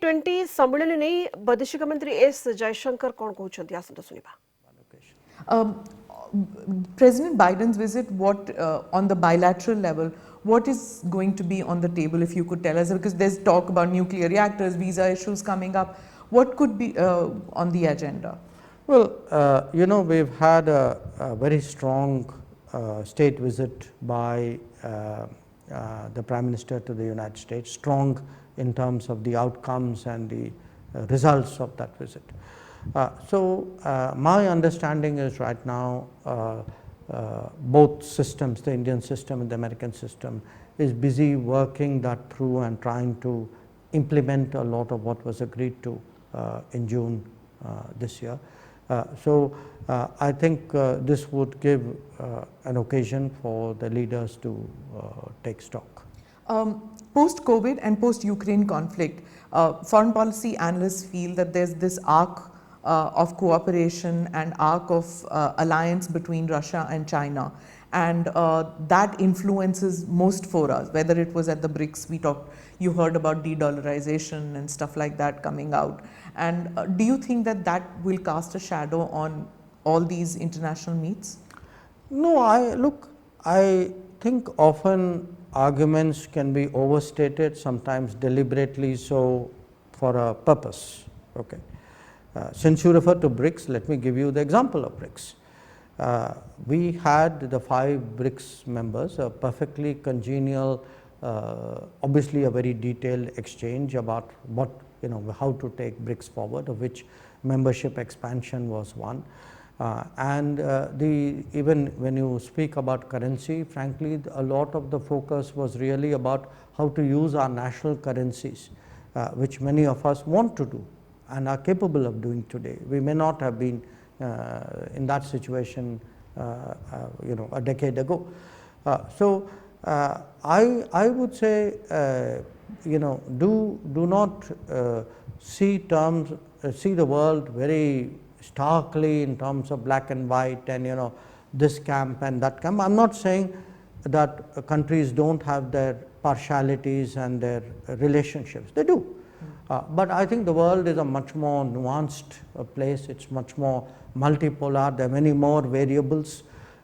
G20 सम्मेलन नहीं वैदेशिक मंत्री एस जयशंकर कौन कहते हैं आसंता सुनिबा President Biden's visit, what on the bilateral level, what is going to be on the table, if you could tell us, because there's talk about nuclear reactors, visa issues coming up. What could be on the agenda? Well, we've had a very strong state visit by the Prime Minister to the United States, strong in terms of the outcomes and the results of that visit. My understanding is right now both systems, the Indian system and the American system, is busy working that through and trying to implement a lot of what was agreed to in June this year. I think this would give an occasion for the leaders to take stock. Post-COVID and post-Ukraine conflict, foreign policy analysts feel that there's this arc of cooperation and arc of alliance between Russia and China, and that influences most forums, whether it was at the BRICS, you heard about de-dollarization and stuff like that coming out. And do you think that that will cast a shadow on all these international meets? No, I think often arguments can be overstated, sometimes deliberately so for a purpose. Okay. Since you refer to BRICS, let me give you the example of BRICS. We had the 5 BRICS members, a perfectly congenial, obviously a very detailed exchange about what, how to take BRICS forward, of which membership expansion was one. Even when you speak about currency, frankly, a lot of the focus was really about how to use our national currencies, which many of us want to do and are capable of doing today. We may not have been in that situation, a decade ago. I would say, do not see the world very starkly in terms of black and white and this camp and that camp. I'm not saying that countries don't have their partialities and their relationships. They do. But I think the world is a much more nuanced place. It's much more multipolar. There are many more variables.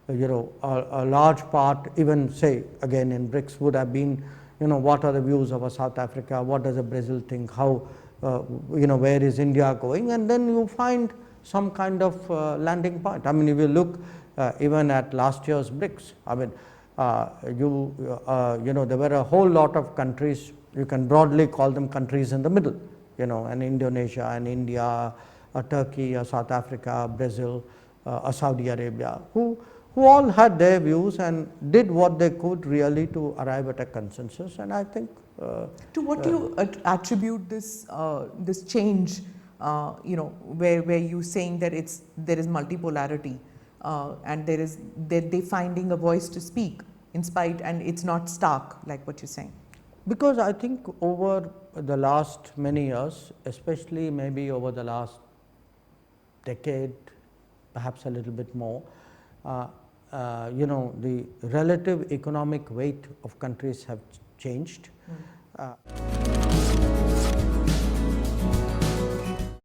A large part, even say again in BRICS, would have been, what are the views of South Africa? What does Brazil think? How, where is India going? And then you find some kind of landing point. I mean, if you look even at last year's BRICS, I mean, there were a whole lot of countries. You can broadly call them countries in the middle, and Indonesia and India, Turkey, South Africa, Brazil, Saudi Arabia, who all had their views and did what they could really to arrive at a consensus. And I think to what do you attribute this this change? Where you saying that there is multipolarity and they're finding a voice to speak in spite, and it's not stark like what you're saying. Because I think over the last many years, especially maybe over the last decade, perhaps a little bit more, the relative economic weight of countries have changed.